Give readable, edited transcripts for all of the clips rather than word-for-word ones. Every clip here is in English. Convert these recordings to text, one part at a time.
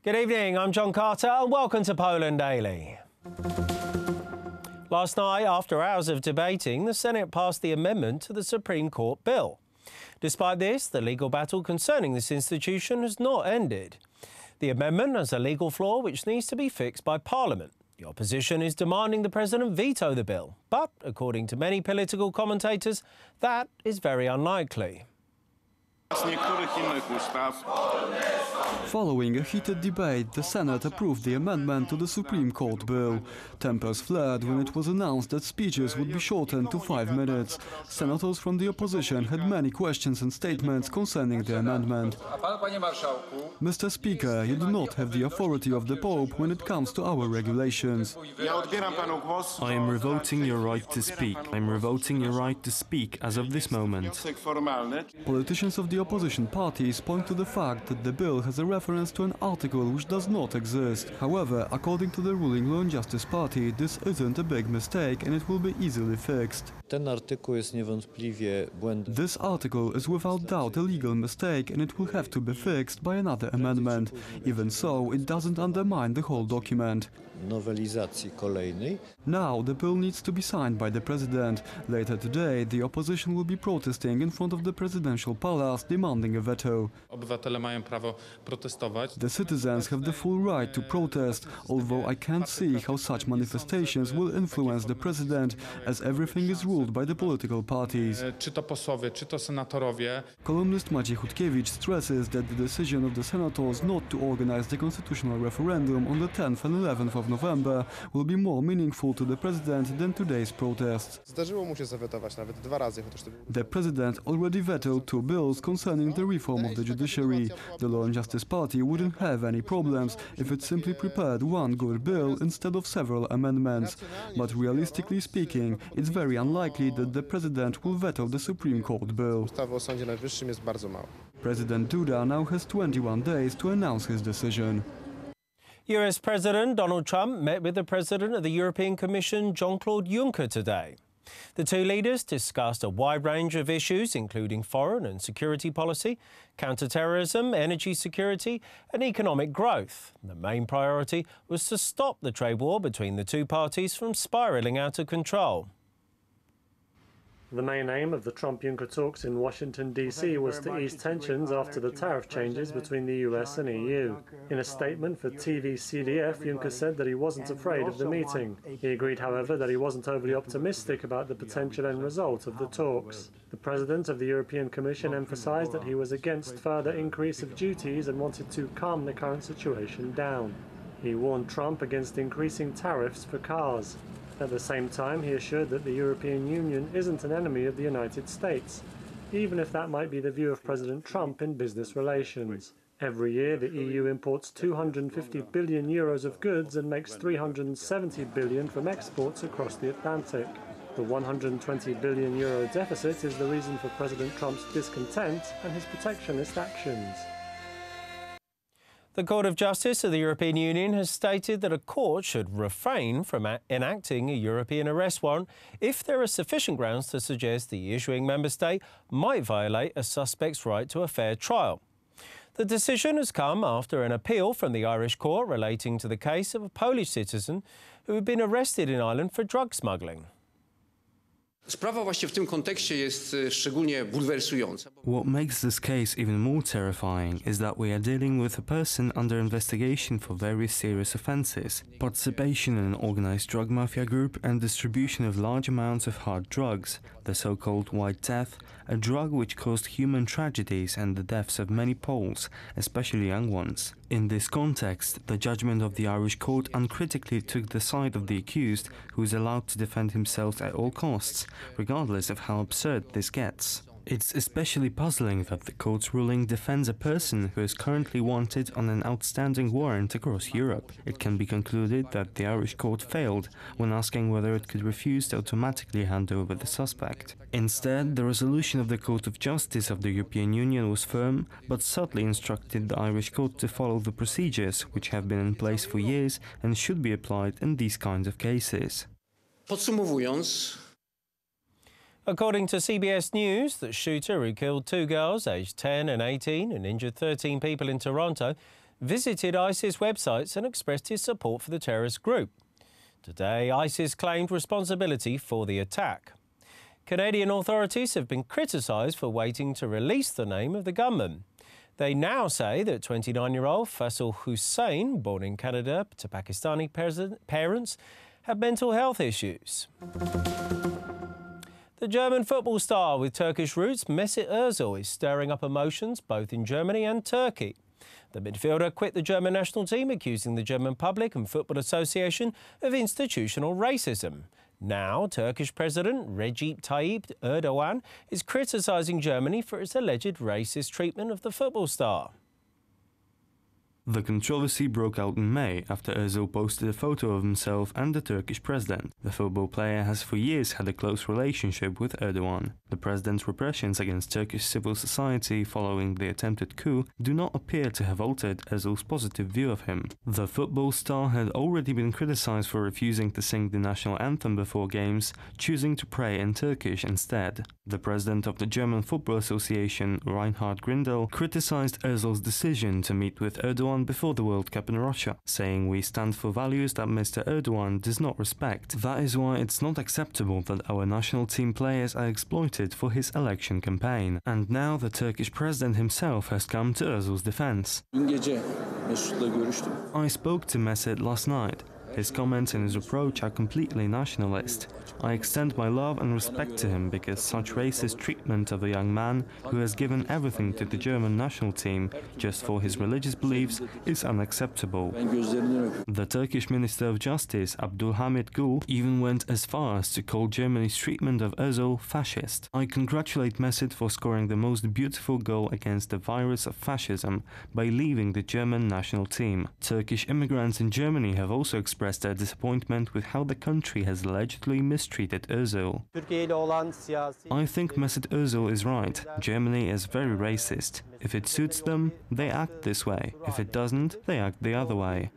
Good evening, I'm John Carter and welcome to Poland Daily. Last night, after hours of debating, the Senate passed the amendment to the Supreme Court bill. Despite this, the legal battle concerning this institution has not ended. The amendment has a legal flaw which needs to be fixed by Parliament. The opposition is demanding the President veto the bill, but according to many political commentators, that is very unlikely. Following a heated debate, the Senate approved the amendment to the Supreme Court bill. Tempers flared when it was announced that speeches would be shortened to 5 minutes. Senators from the opposition had many questions and statements concerning the amendment. Mr. Speaker, you do not have the authority of the Pope when it comes to our regulations. I am revoking your right to speak. I am revoking your right to speak as of this moment. Politicians of the opposition parties point to the fact that the bill has a reference to an article which does not exist. However, according to the ruling Law and Justice Party, this isn't a big mistake and it will be easily fixed. This article is without doubt a legal mistake and it will have to be fixed by another amendment. Even so, it doesn't undermine the whole document. Now, the bill needs to be signed by the President. Later today, the opposition will be protesting in front of the presidential palace, demanding a veto. The citizens have the full right to protest, although I can't see how such manifestations will influence the President, as everything is ruled by the political parties. Columnist Maciej Chudkiewicz stresses that the decision of the senators not to organize the constitutional referendum on the 10th and 11th of November will be more meaningful to the President than today's protests. The President already vetoed 2 bills concerning the reform of the judiciary. The Law and Justice Party wouldn't have any problems if it simply prepared one good bill instead of several amendments. But realistically speaking, it's very unlikely that the President will veto the Supreme Court bill. President Duda now has 21 days to announce his decision. US President Donald Trump met with the President of the European Commission, Jean-Claude Juncker, today. The two leaders discussed a wide range of issues, including foreign and security policy, counter-terrorism, energy security and economic growth. The main priority was to stop the trade war between the two parties from spiralling out of control. The main aim of the Trump-Juncker talks in Washington, D.C. was to ease tensions after the tariff changes between the US and EU. In a statement for TV CDF, Juncker said that he wasn't afraid of the meeting. He agreed, however, that he wasn't overly optimistic about the potential end result of the talks. The President of the European Commission emphasized that he was against further increase of duties and wanted to calm the current situation down. He warned Trump against increasing tariffs for cars. At the same time, he assured that the European Union isn't an enemy of the United States, even if that might be the view of President Trump in business relations. Every year, the EU imports 250 billion euros of goods and makes 370 billion from exports across the Atlantic. The 120 billion euro deficit is the reason for President Trump's discontent and his protectionist actions. The Court of Justice of the European Union has stated that a court should refrain from enacting a European arrest warrant if there are sufficient grounds to suggest the issuing member state might violate a suspect's right to a fair trial. The decision has come after an appeal from the Irish court relating to the case of a Polish citizen who had been arrested in Ireland for drug smuggling. What makes this case even more terrifying is that we are dealing with a person under investigation for various serious offences: participation in an organised drug mafia group and distribution of large amounts of hard drugs, the so-called White Death, a drug which caused human tragedies and the deaths of many Poles, especially young ones. In this context, the judgment of the Irish court uncritically took the side of the accused, who is allowed to defend himself at all costs, regardless of how absurd this gets. It's especially puzzling that the court's ruling defends a person who is currently wanted on an outstanding warrant across Europe. It can be concluded that the Irish court failed when asking whether it could refuse to automatically hand over the suspect. Instead, the resolution of the Court of Justice of the European Union was firm, but subtly instructed the Irish court to follow the procedures which have been in place for years and should be applied in these kinds of cases. Podsumowując, According to CBS News, the shooter who killed 2 girls aged 10 and 18 and injured 13 people in Toronto visited ISIS websites and expressed his support for the terrorist group. Today, ISIS claimed responsibility for the attack. Canadian authorities have been criticised for waiting to release the name of the gunman. They now say that 29-year-old Faisal Hussein, born in Canada to Pakistani parents, had mental health issues. The German football star with Turkish roots, Mesut Ozil, is stirring up emotions both in Germany and Turkey. The midfielder quit the German national team, accusing the German public and Football Association of institutional racism. Now, Turkish President Recep Tayyip Erdogan is criticising Germany for its alleged racist treatment of the football star. The controversy broke out in May after Özil posted a photo of himself and the Turkish president. The football player has for years had a close relationship with Erdogan. The president's repressions against Turkish civil society following the attempted coup do not appear to have altered Özil's positive view of him. The football star had already been criticized for refusing to sing the national anthem before games, choosing to pray in Turkish instead. The president of the German Football Association, Reinhard Grindel, criticized Özil's decision to meet with Erdogan before the World Cup in Russia, saying, "We stand for values that Mr. Erdogan does not respect. That is why it's not acceptable that our national team players are exploited for his election campaign." And now the Turkish president himself has come to Özil's defense. "I spoke to Mesut last night. His comments and his approach are completely nationalist. I extend my love and respect to him because such racist treatment of a young man who has given everything to the German national team just for his religious beliefs is unacceptable." The Turkish Minister of Justice, Abdulhamid Gül, even went as far as to call Germany's treatment of Özil fascist. "I congratulate Mesut for scoring the most beautiful goal against the virus of fascism by leaving the German national team." Turkish immigrants in Germany have also expressed their disappointment with how the country has allegedly mistreated Özil. "I think Mesut Özil is right. Germany is very racist. If it suits them, they act this way. If it doesn't, they act the other way."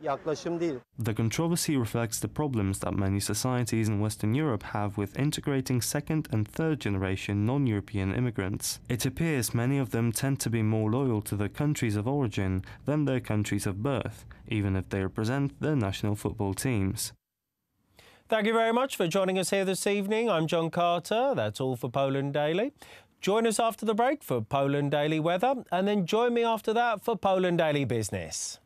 The controversy reflects the problems that many societies in Western Europe have with integrating second and third generation non-European immigrants. It appears many of them tend to be more loyal to their countries of origin than their countries of birth, even if they represent their national football teams. Thank you very much for joining us here this evening. I'm John Carter. That's all for Poland Daily. Join us after the break for Poland Daily Weather, and then join me after that for Poland Daily Business.